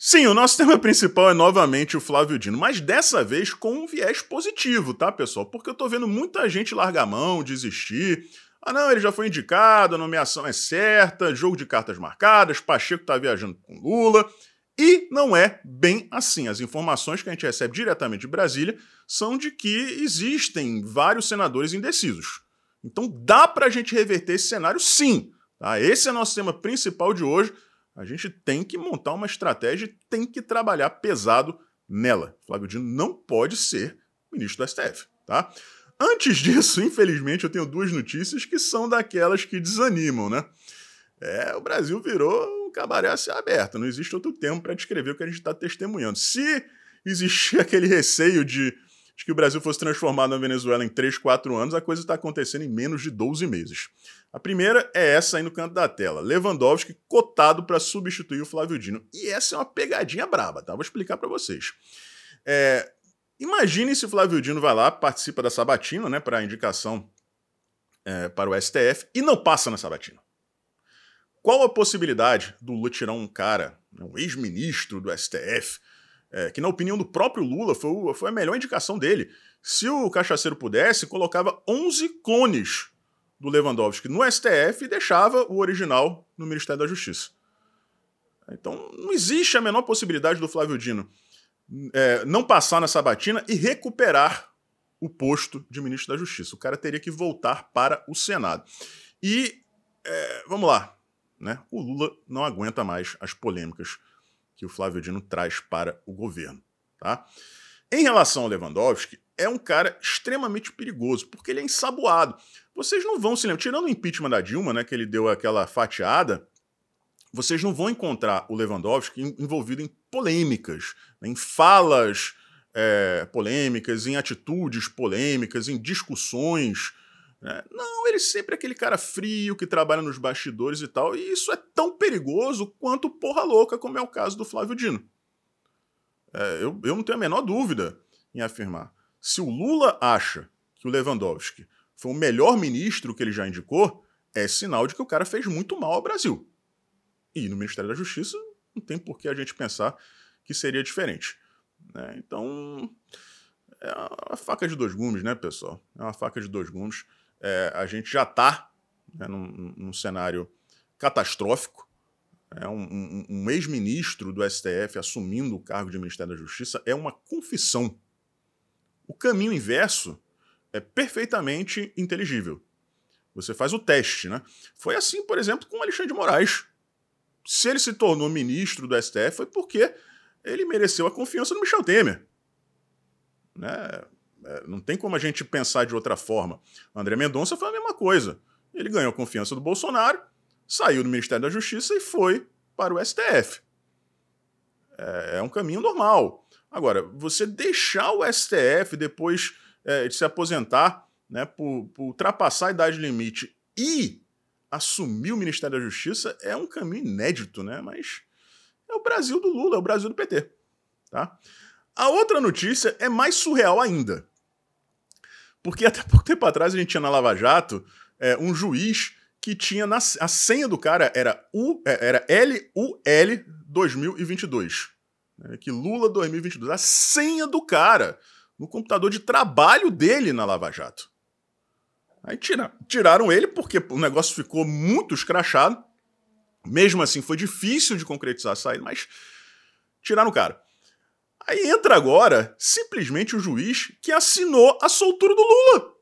Sim, o nosso tema principal é novamente o Flávio Dino, mas dessa vez com um viés positivo, tá, pessoal? Porque eu tô vendo muita gente largar a mão, desistir. Ah, não, ele já foi indicado, a nomeação é certa, jogo de cartas marcadas, Pacheco tá viajando com Lula. E não é bem assim. As informações que a gente recebe diretamente de Brasília são de que existem vários senadores indecisos. Então dá pra gente reverter esse cenário sim. Tá? Esse é nosso tema principal de hoje. A gente tem que montar uma estratégia e tem que trabalhar pesado nela. Flávio Dino não pode ser ministro do STF, tá? Antes disso, infelizmente, eu tenho duas notícias que são daquelas que desanimam, né? O Brasil virou um cabaré a céu aberto, não existe outro termo para descrever o que a gente está testemunhando. Se existia aquele receio de que o Brasil fosse transformado na Venezuela em 3, 4 anos, a coisa está acontecendo em menos de 12 meses. A primeira é essa aí no canto da tela. Lewandowski cotado para substituir o Flávio Dino. E essa é uma pegadinha braba, tá? Vou explicar para vocês. Imagine se o Flávio Dino vai lá, participa da sabatina, né, para a indicação para o STF e não passa na sabatina. Qual a possibilidade do Lula tirar um cara, um ex-ministro do STF, que na opinião do próprio Lula foi a melhor indicação dele? Se o cachaceiro pudesse, colocava 11 clones do Lewandowski no STF e deixava o original no Ministério da Justiça. Então não existe a menor possibilidade do Flávio Dino não passar na sabatina e recuperar o posto de ministro da Justiça. O cara teria que voltar para o Senado. E, vamos lá, né? O Lula não aguenta mais as polêmicas que o Flávio Dino traz para o governo, tá? Em relação ao Lewandowski, é um cara extremamente perigoso, porque ele é ensaboado. Vocês não vão se lembrar, tirando o impeachment da Dilma, né, que ele deu aquela fatiada, vocês não vão encontrar o Lewandowski envolvido em polêmicas, em falas polêmicas, em atitudes polêmicas, em discussões. Não, ele sempre é aquele cara frio que trabalha nos bastidores e tal, e isso é tão perigoso quanto porra louca, como é o caso do Flávio Dino. Eu não tenho a menor dúvida em afirmar. Se o Lula acha que o Lewandowski foi o melhor ministro que ele já indicou, é sinal de que o cara fez muito mal ao Brasil. E no Ministério da Justiça não tem por que a gente pensar que seria diferente. Então, é uma faca de dois gumes, né, pessoal? É uma faca de dois gumes. A gente já está num cenário catastrófico. Um ex-ministro do STF assumindo o cargo de Ministério da Justiça é uma confissão. O caminho inverso é perfeitamente inteligível. Você faz o teste, né? Foi assim, por exemplo, com Alexandre de Moraes. Se ele se tornou ministro do STF foi porque ele mereceu a confiança do Michel Temer. Não tem como a gente pensar de outra forma. André Mendonça foi a mesma coisa. Ele ganhou a confiança do Bolsonaro, saiu do Ministério da Justiça e foi para o STF. É um caminho normal. Agora, você deixar o STF depois de se aposentar, né, por ultrapassar a idade limite e assumir o Ministério da Justiça é um caminho inédito, né? Mas é o Brasil do Lula, é o Brasil do PT. Tá? A outra notícia é mais surreal ainda. Porque até pouco tempo atrás a gente tinha na Lava Jato um juiz que tinha a senha do cara era LUL 2022. Que Lula 2022. A senha do cara no computador de trabalho dele na Lava Jato. Aí tiraram ele porque o negócio ficou muito escrachado. Mesmo assim, foi difícil de concretizar a saída, mas tiraram o cara. Aí entra agora, simplesmente, o juiz que assinou a soltura do Lula.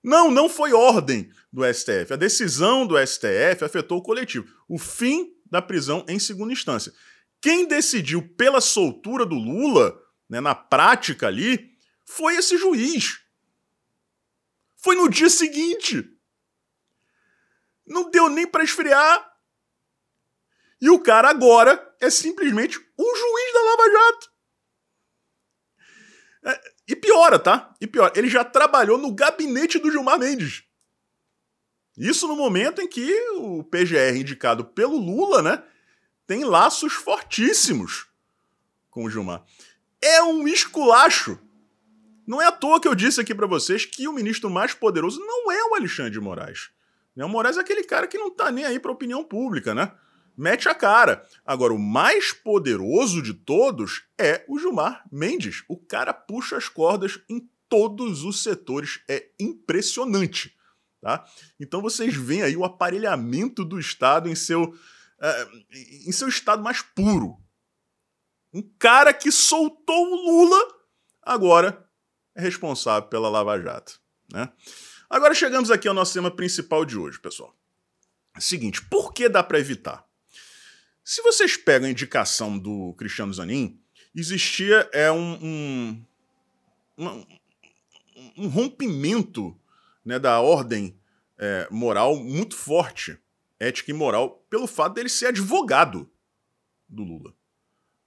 Não foi ordem do STF. A decisão do STF afetou o coletivo. O fim da prisão em segunda instância. Quem decidiu pela soltura do Lula, né, na prática ali, foi esse juiz. Foi no dia seguinte. Não deu nem para esfriar. E o cara agora é simplesmente o juiz da Lava Jato. E piora, tá? E pior, ele já trabalhou no gabinete do Gilmar Mendes. Isso no momento em que o PGR indicado pelo Lula, né, tem laços fortíssimos com o Gilmar. É um esculacho. Não é à toa que eu disse aqui pra vocês que o ministro mais poderoso não é o Alexandre de Moraes. O Moraes é aquele cara que não tá nem aí pra opinião pública, né? mete a cara. Agora, o mais poderoso de todos é o Gilmar Mendes. O cara puxa as cordas em todos os setores. É impressionante. Tá? Então vocês veem aí o aparelhamento do Estado em seu estado mais puro. Um cara que soltou o Lula agora é responsável pela Lava Jato. Né? Agora chegamos aqui ao nosso tema principal de hoje, pessoal. Seguinte, por que dá para evitar? Se vocês pegam a indicação do Cristiano Zanin, existia um rompimento, né, da ordem moral muito forte, ética e moral, pelo fato dele ser advogado do Lula.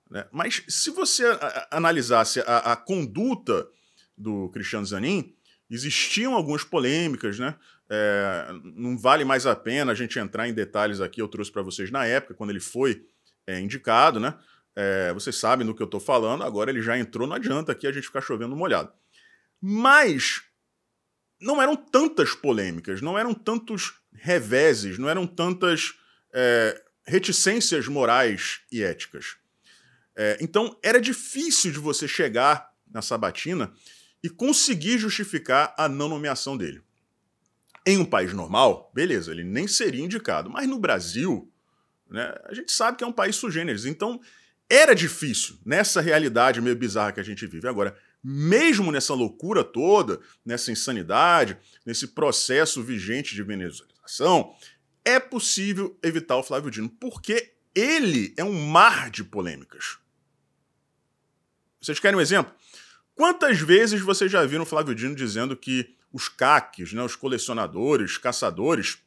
Né? Mas se você analisasse a conduta do Cristiano Zanin, existiam algumas polêmicas, né? Não vale mais a pena a gente entrar em detalhes aqui, eu trouxe para vocês na época, quando ele foi indicado, né? Vocês sabem do que eu estou falando, agora ele já entrou, não adianta aqui a gente ficar chovendo molhado. Mas não eram tantas polêmicas, não eram tantos reveses, não eram tantas reticências morais e éticas. Então era difícil de você chegar na sabatina e conseguir justificar a não nomeação dele. Em um país normal, beleza, ele nem seria indicado. Mas no Brasil, né, a gente sabe que é um país sui generis. Então, era difícil, nessa realidade meio bizarra que a gente vive agora, mesmo nessa loucura toda, nessa insanidade, nesse processo vigente de venezuelização, é possível evitar o Flávio Dino, porque ele é um mar de polêmicas. Vocês querem um exemplo? Quantas vezes vocês já viram o Flávio Dino dizendo que os CACs, né, os colecionadores, caçadores,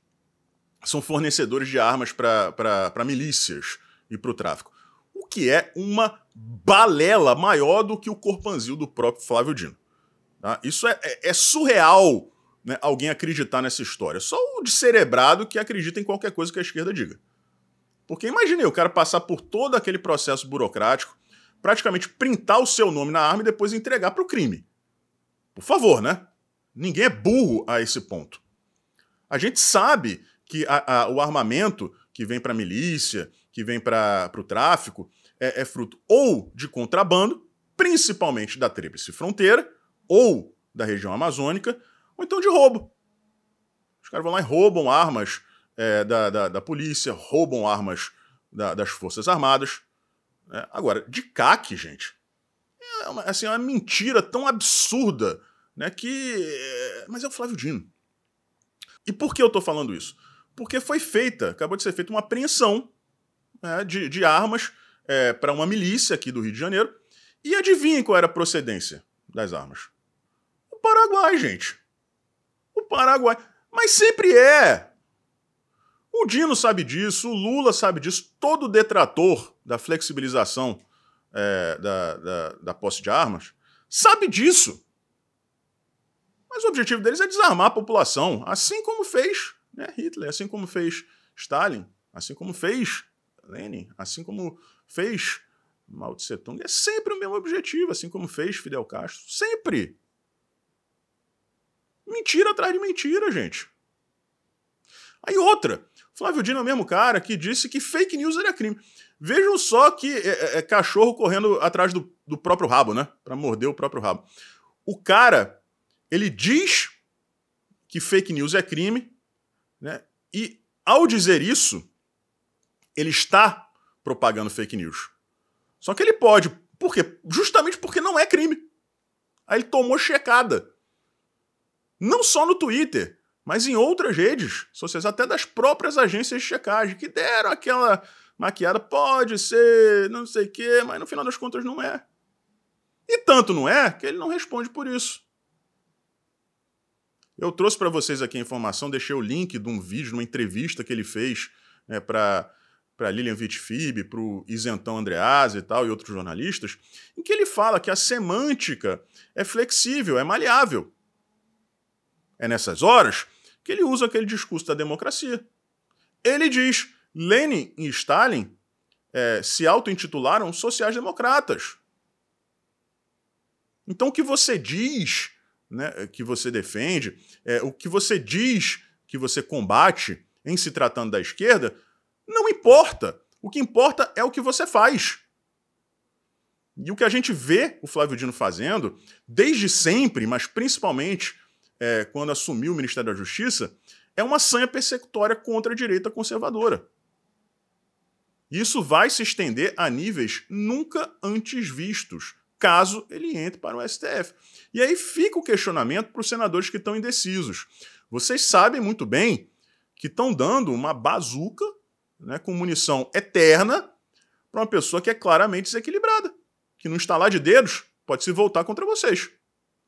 são fornecedores de armas para milícias e para o tráfico? O que é uma balela maior do que o corpanzil do próprio Flávio Dino. Tá? Isso é surreal, né, alguém acreditar nessa história. Só o descerebrado que acredita em qualquer coisa que a esquerda diga. Porque imaginei o cara passar por todo aquele processo burocrático, praticamente printar o seu nome na arma e depois entregar para o crime. Por favor, né? Ninguém é burro a esse ponto. A gente sabe que o armamento que vem para a milícia, que vem para o tráfico, é fruto ou de contrabando, principalmente da tríplice fronteira, ou da região amazônica, ou então de roubo. Os caras vão lá e roubam armas da polícia, roubam armas das Forças Armadas. Agora, de CAC, gente, é uma mentira tão absurda, né, mas é o Flávio Dino. E por que eu estou falando isso? Porque acabou de ser feita uma apreensão, né, de armas para uma milícia aqui do Rio de Janeiro. E adivinhem qual era a procedência das armas? O Paraguai, gente. O Paraguai. Mas sempre é. O Dino sabe disso, o Lula sabe disso, todo detrator da flexibilização da posse de armas sabe disso. Mas o objetivo deles é desarmar a população, assim como fez, né, Hitler, assim como fez Stalin, assim como fez Lenin, assim como fez Mao Tse Tung. É sempre o mesmo objetivo, assim como fez Fidel Castro. Sempre. Mentira atrás de mentira, gente. Aí outra, Flávio Dino é o mesmo cara que disse que fake news era crime. Vejam só que é cachorro correndo atrás do próprio rabo, né? Pra morder o próprio rabo. O cara, ele diz que fake news é crime, né? E ao dizer isso, ele está propagando fake news. Só que ele pode. Por quê? Justamente porque não é crime. Aí ele tomou checada. Não só no Twitter, mas em outras redes sociais, até das próprias agências de checagem, que deram aquela maquiada, pode ser, não sei o quê, mas no final das contas não é. E tanto não é que ele não responde por isso. Eu trouxe para vocês aqui a informação, deixei o link de um vídeo, de uma entrevista que ele fez, né, para Lilian Vitfib, para o Isentão Andreasa e tal, e outros jornalistas, em que ele fala que a semântica é flexível, é maleável. É nessas horas que ele usa aquele discurso da democracia. Ele diz, Lenin e Stalin se auto-intitularam sociais-democratas. Então o que você diz, né, que você defende, o que você diz que você combate em se tratando da esquerda, Não importa. O que importa é o que você faz. E o que a gente vê o Flávio Dino fazendo, desde sempre, mas principalmente quando assumiu o Ministério da Justiça, é uma sanha persecutória contra a direita conservadora. Isso vai se estender a níveis nunca antes vistos, caso ele entre para o STF. E aí fica o questionamento para os senadores que estão indecisos. Vocês sabem muito bem que estão dando uma bazuca, né, com munição eterna para uma pessoa que é claramente desequilibrada, que no estalar de dedos pode se voltar contra vocês.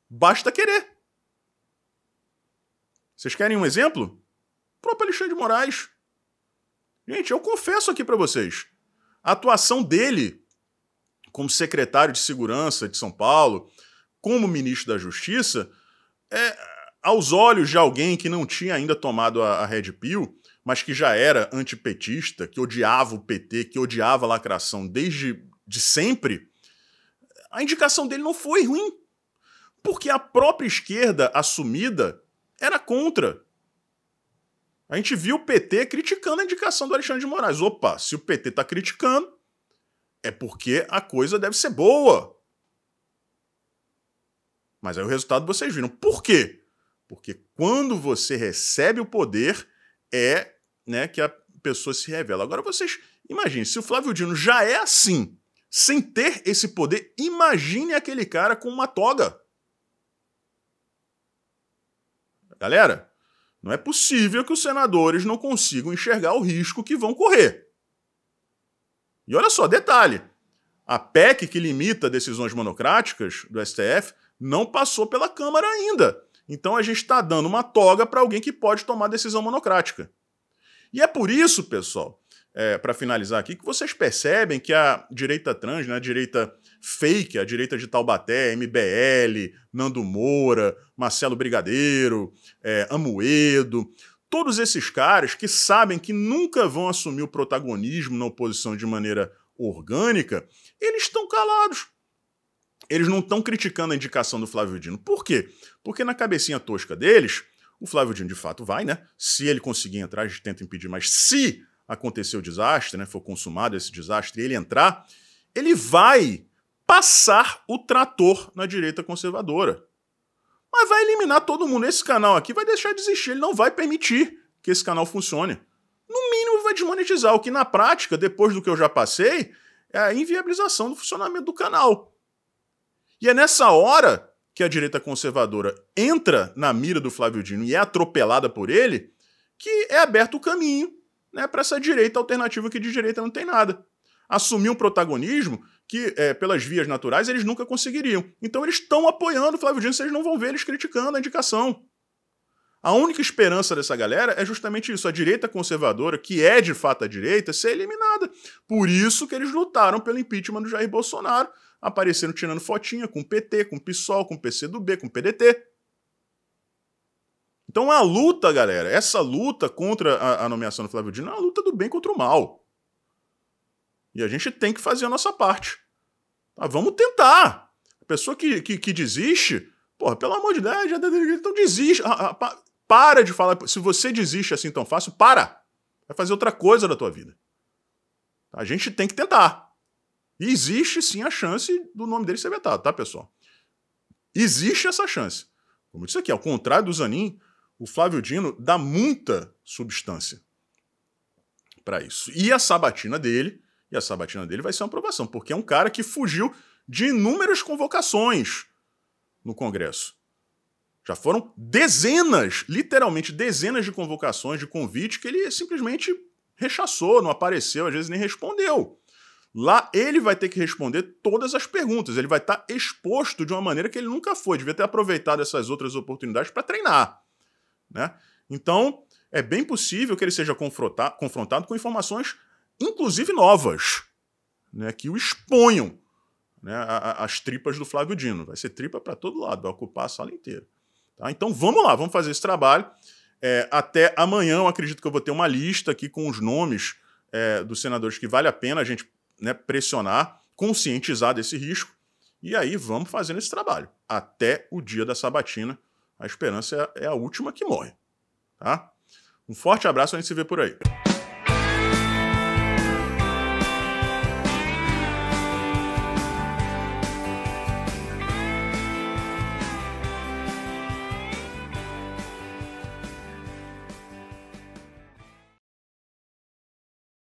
Basta querer. Vocês querem um exemplo? O próprio Alexandre de Moraes. Gente, eu confesso aqui para vocês, a atuação dele como secretário de Segurança de São Paulo, como ministro da Justiça, aos olhos de alguém que não tinha ainda tomado a Red Pill, mas que já era antipetista, que odiava o PT, que odiava a lacração desde sempre, a indicação dele não foi ruim, porque a própria esquerda assumida era contra. A gente viu o PT criticando a indicação do Alexandre de Moraes. Opa, se o PT está criticando, é porque a coisa deve ser boa. Mas aí o resultado vocês viram. Por quê? Porque quando você recebe o poder, que a pessoa se revela. Agora vocês imaginem, se o Flávio Dino já é assim, sem ter esse poder, imagine aquele cara com uma toga. Galera, não é possível que os senadores não consigam enxergar o risco que vão correr. E olha só, detalhe, a PEC que limita decisões monocráticas do STF não passou pela Câmara ainda. Então a gente está dando uma toga para alguém que pode tomar decisão monocrática. E é por isso, pessoal, para finalizar aqui, que vocês percebem que a direita trans, né, a direita fake, a direita de Taubaté, MBL, Nando Moura, Marcelo Brigadeiro, Amoedo, todos esses caras que sabem que nunca vão assumir o protagonismo na oposição de maneira orgânica, eles estão calados. Eles não estão criticando a indicação do Flávio Dino. Por quê? Porque na cabecinha tosca deles, o Flávio Dino de fato vai, né? Se ele conseguir entrar, a gente tenta impedir, mas se acontecer o desastre, né, for consumado esse desastre e ele entrar, ele vai passar o trator na direita conservadora. Mas vai eliminar todo mundo. Esse canal aqui vai deixar de existir, ele não vai permitir que esse canal funcione. No mínimo vai desmonetizar, o que na prática, depois do que eu já passei, é a inviabilização do funcionamento do canal. E é nessa hora que a direita conservadora entra na mira do Flávio Dino e é atropelada por ele, que é aberto o caminho, né, para essa direita alternativa que de direita não tem nada. Assumir um protagonismo que, pelas vias naturais, eles nunca conseguiriam. Então eles estão apoiando o Flávio Dino, vocês não vão ver eles criticando a indicação. A única esperança dessa galera é justamente isso, a direita conservadora, que é de fato a direita, ser eliminada. Por isso que eles lutaram pelo impeachment do Jair Bolsonaro, apareceram tirando fotinha com o PT, com o PSOL, com o PCdoB, com o PDT. Então a luta, galera, essa luta contra a nomeação do Flávio Dino é uma luta do bem contra o mal. E a gente tem que fazer a nossa parte. Tá, vamos tentar. A pessoa que desiste, porra, pelo amor de Deus, então desiste. Para de falar. Se você desiste assim tão fácil, para. Vai fazer outra coisa da tua vida. A gente tem que tentar. E existe sim a chance do nome dele ser vetado, tá, pessoal? Existe essa chance. Como eu disse aqui, ao contrário do Zanin, o Flávio Dino dá muita substância para isso. E a sabatina dele vai ser uma aprovação, porque é um cara que fugiu de inúmeras convocações no Congresso. Já foram dezenas, literalmente dezenas de convocações, de convite que ele simplesmente rechaçou, não apareceu, às vezes nem respondeu. Lá ele vai ter que responder todas as perguntas, ele vai estar exposto de uma maneira que ele nunca foi, devia ter aproveitado essas outras oportunidades para treinar, né? Então, é bem possível que ele seja confrontado com informações, inclusive novas, né, que o exponham, né, as tripas do Flávio Dino. Vai ser tripa para todo lado, vai ocupar a sala inteira. Tá? Então vamos lá, vamos fazer esse trabalho. Até amanhã eu acredito que eu vou ter uma lista aqui com os nomes dos senadores que vale a pena a gente, né, pressionar, conscientizar desse risco, e aí vamos fazendo esse trabalho. Até o dia da sabatina, a esperança é a última que morre. Tá? Um forte abraço, a gente se vê por aí.